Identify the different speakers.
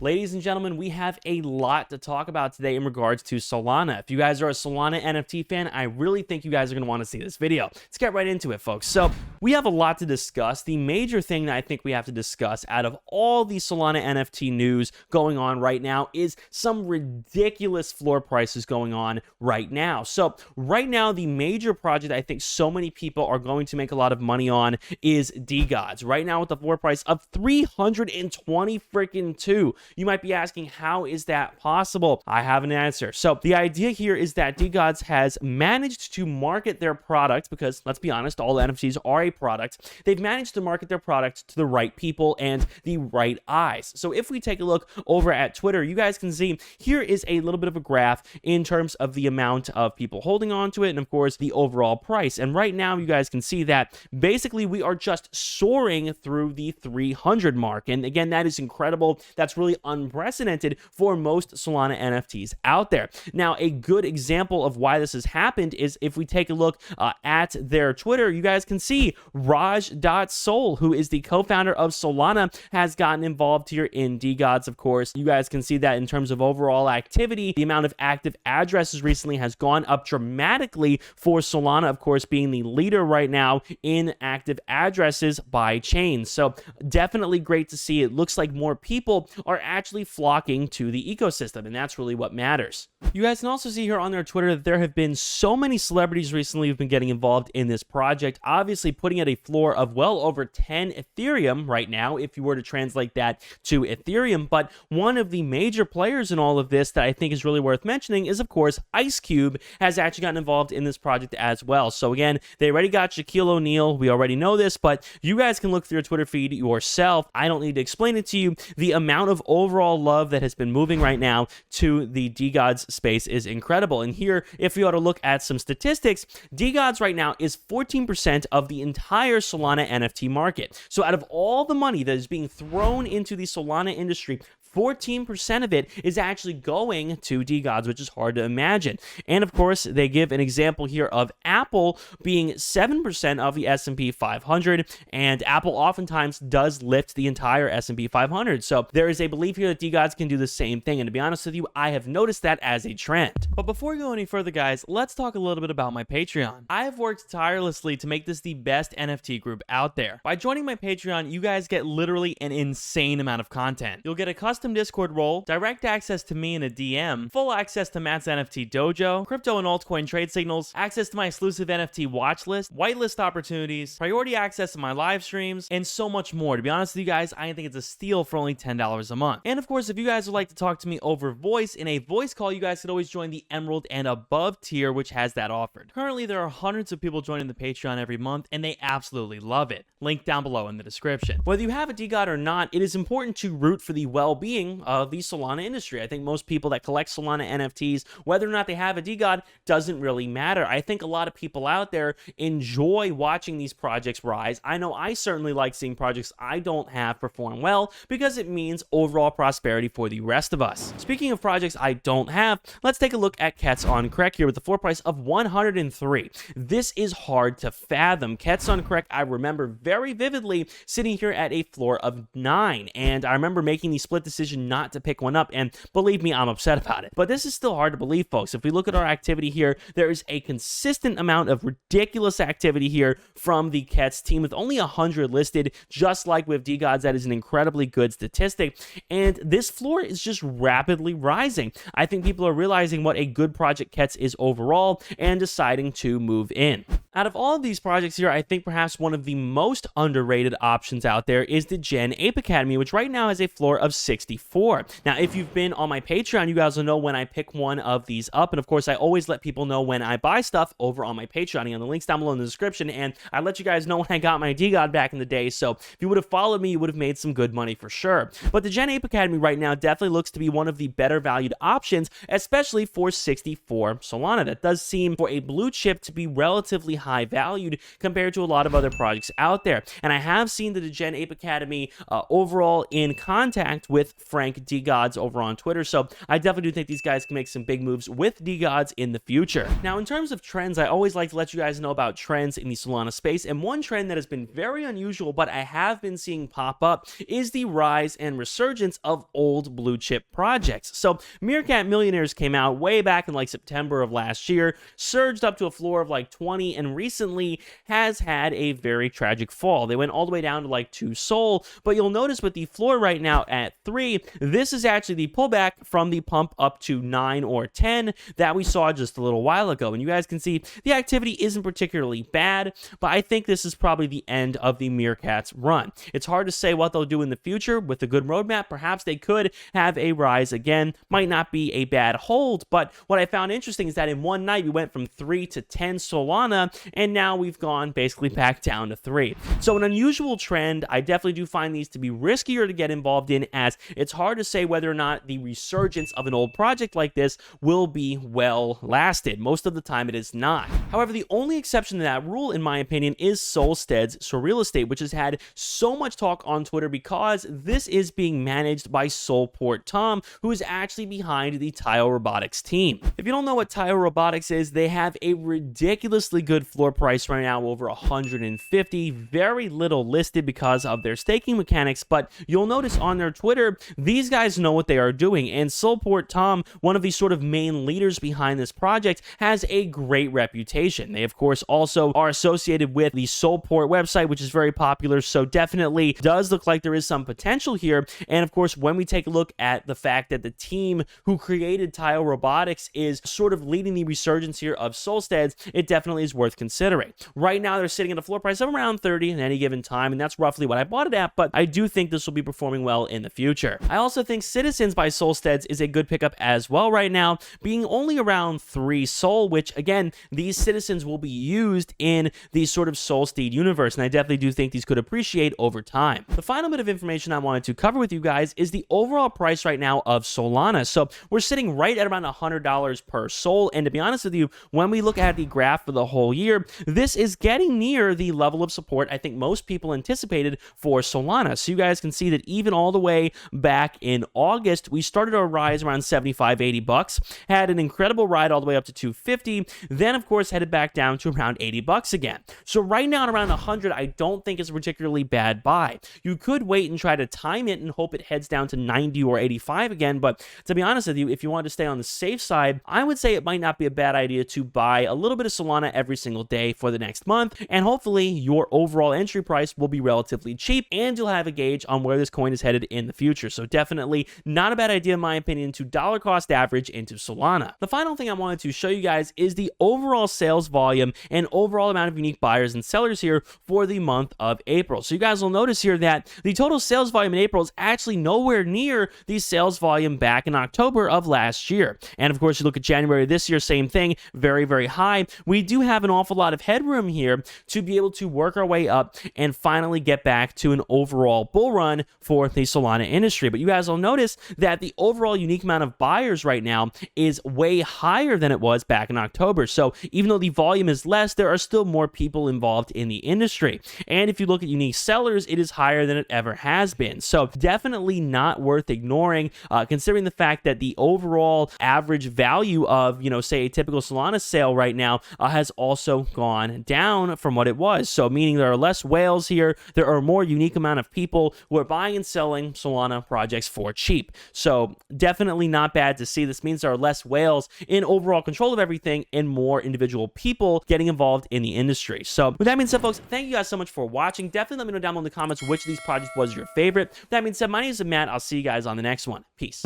Speaker 1: Ladies and gentlemen, we have a lot to talk about today in regards to Solana. If you guys are a Solana NFT fan, I really think you guys are going to want to see this video. Let's get right into it, folks. So we have a lot to discuss. The major thing that I think we have to discuss out of all the Solana NFT news going on right now is some ridiculous floor prices going on right now. So right now, the major project I think so many people are going to make a lot of money on is DeGods. Right now with the floor price of 320 freaking 2. You might be asking, how is that possible? I have an answer. So the idea here is that DeGods has managed to market their product, because let's be honest, all NFTs are a product. They've managed to market their product to the right people and the right eyes. So if we take a look over at Twitter, you guys can see here is a little bit of a graph in terms of the amount of people holding on to it and of course the overall price. And right now you guys can see that basically we are just soaring through the 300 mark. And again, that is incredible. That's really unprecedented for most Solana NFTs out there. Now, a good example of why this has happened is if we take a look at their Twitter, you guys can see Raj.Sol, who is the co-founder of Solana, has gotten involved here in DeGods, of course. You guys can see that in terms of overall activity, the amount of active addresses recently has gone up dramatically for Solana, of course, being the leader right now in active addresses by chain. So definitely great to see. It looks like more people are actually flocking to the ecosystem, and that's really what matters. You guys can also see here on their Twitter that there have been so many celebrities recently who've been getting involved in this project, obviously putting at a floor of well over 10 Ethereum right now, if you were to translate that to Ethereum. But one of the major players in all of this that I think is really worth mentioning is, of course, Ice Cube has actually gotten involved in this project as well. So again, they already got Shaquille O'Neal. We already know this, but you guys can look through your Twitter feed yourself. I don't need to explain it to you. The amount of overall love that has been moving right now to the DeGods space is incredible. And here, if you ought to look at some statistics, DeGods right now is 14% of the entire Solana NFT market. So out of all the money that is being thrown into the Solana industry, 14% of it is actually going to DeGods, which is hard to imagine. And of course, they give an example here of Apple being 7% of the S&P 500, and Apple oftentimes does lift the entire S&P 500. So there is a belief here that DeGods can do the same thing, and to be honest with you, I have noticed that as a trend. But before we go any further, guys, let's talk a little bit about my Patreon. I have worked tirelessly to make this the best NFT group out there. By joining my Patreon, you guys get literally an insane amount of content. You'll get a custom Discord role, direct access to me in a DM, full access to Matt's NFT dojo, crypto and altcoin trade signals, access to my exclusive NFT watch list, whitelist opportunities, priority access to my live streams, and so much more. To be honest with you guys, I think it's a steal for only $10 a month. And of course, if you guys would like to talk to me over voice in a voice call, you guys could always join the Emerald and above tier, which has that offered. Currently, there are hundreds of people joining the Patreon every month, and they absolutely love it. Link down below in the description. Whether you have a DeGod or not, it is important to root for the well-being of the Solana industry. I think most people that collect Solana NFTs, whether or not they have a DeGod, doesn't really matter. I think a lot of people out there enjoy watching these projects rise. I know I certainly like seeing projects I don't have perform well because it means overall prosperity for the rest of us. Speaking of projects I don't have, let's take a look at Cets on Creck here with the floor price of 103. This is hard to fathom. Cets on Creck, I remember very vividly sitting here at a floor of 9, and I remember making the split decision not to pick one up, and believe me, I'm upset about it. But this is still hard to believe, folks. If we look at our activity here, there is a consistent amount of ridiculous activity here from the Cets team with only 100 listed. Just like with DeGods, that is an incredibly good statistic, and this floor is just rapidly rising. I think people are realizing what a good project Cets is overall and deciding to move in. Out of all of these projects here, I think perhaps one of the most underrated options out there is the Gen Ape Academy, which right now has a floor of 64. Now, if you've been on my Patreon, you guys will know when I pick one of these up. And of course, I always let people know when I buy stuff over on my Patreon. Again, the link's down below in the description. And I let you guys know when I got my DeGod back in the day. So if you would have followed me, you would have made some good money for sure. But the Gen Ape Academy right now definitely looks to be one of the better valued options, especially for 64 Solana. That does seem for a blue chip to be relatively high valued compared to a lot of other projects out there. And I have seen the Degen Ape Academy overall in contact with Frank DeGods over on Twitter, so I definitely do think these guys can make some big moves with DeGods in the future. Now, in terms of trends, I always like to let you guys know about trends in the Solana space, and one trend that has been very unusual but I have been seeing pop up is the rise and resurgence of old blue chip projects. So Meerkat Millionaires came out way back in like September of last year, surged up to a floor of like 20, and recently has had a very tragic fall. They went all the way down to like 2 SOL, but you'll notice with the floor right now at 3, this is actually the pullback from the pump up to 9 or 10 that we saw just a little while ago. And you guys can see the activity isn't particularly bad, but I think this is probably the end of the Meerkats run. It's hard to say what they'll do in the future. With a good roadmap, perhaps they could have a rise again. Might not be a bad hold, but what I found interesting is that in one night we went from 3 to 10 Solana, and now we've gone basically back down to 3. So an unusual trend. I definitely do find these to be riskier to get involved in, as it's hard to say whether or not the resurgence of an old project like this will be well lasted. Most of the time it is not. However, the only exception to that rule, in my opinion, is Solstead's Surreal Estate, which has had so much talk on Twitter because this is being managed by Soulport Tom, who is actually behind the Tile Robotics team. If you don't know what Tile Robotics is, they have a ridiculously good floor price right now, over 150. Very little listed because of their staking mechanics, but you'll notice on their Twitter, these guys know what they are doing, and Soulport Tom, one of the sort of main leaders behind this project, has a great reputation. They, of course, also are associated with the Soulport website, which is very popular, so definitely does look like there is some potential here. And of course, when we take a look at the fact that the team who created Tile Robotics is sort of leading the resurgence here of Solstead's, it definitely is worth considering. Right now, they're sitting at a floor price of around 30 at any given time, and that's roughly what I bought it at, but I do think this will be performing well in the future. I also think Citizens by Solstead's is a good pickup as well right now, being only around 3 SOL, which again, these Citizens will be used in the sort of Solstead universe, and I definitely do think these could appreciate over time. The final bit of information I wanted to cover with you guys is the overall price right now of Solana. So we're sitting right at around $100 per SOL, and to be honest with you, when we look at the graph for the whole year, this is getting near the level of support I think most people anticipated for Solana. So you guys can see that even all the way back in August, we started our rise around 75, 80 bucks, had an incredible ride all the way up to 250, then of course headed back down to around 80 bucks again. So right now at around 100, I don't think is a particularly bad buy. You could wait and try to time it and hope it heads down to 90 or 85 again, but to be honest with you, if you want to stay on the safe side, I would say it might not be a bad idea to buy a little bit of Solana every single day for the next month, and hopefully your overall entry price will be relatively cheap and you'll have a gauge on where this coin is headed in the future. So definitely not a bad idea in my opinion to dollar cost average into Solana. The final thing I wanted to show you guys is the overall sales volume and overall amount of unique buyers and sellers here for the month of April. So you guys will notice here that the total sales volume in April is actually nowhere near the sales volume back in October of last year. And of course, you look at January this year, same thing, very, very high. We do have an awful lot of headroom here to be able to work our way up and finally get back to an overall bull run for the Solana industry. But you guys will notice that the overall unique amount of buyers right now is way higher than it was back in October. So even though the volume is less, there are still more people involved in the industry. And if you look at unique sellers, it is higher than it ever has been. So definitely not worth ignoring, considering the fact that the overall average value of, say a typical Solana sale right now has also gone down from what it was. So meaning there are less whales here, there are more unique amount of people who are buying and selling Solana projects for cheap. So definitely not bad to see. This means there are less whales in overall control of everything and more individual people getting involved in the industry. So with that being said, folks, thank you guys so much for watching. Definitely let me know down below in the comments which of these projects was your favorite. With that being said, my name is Matt. I'll see you guys on the next one. Peace.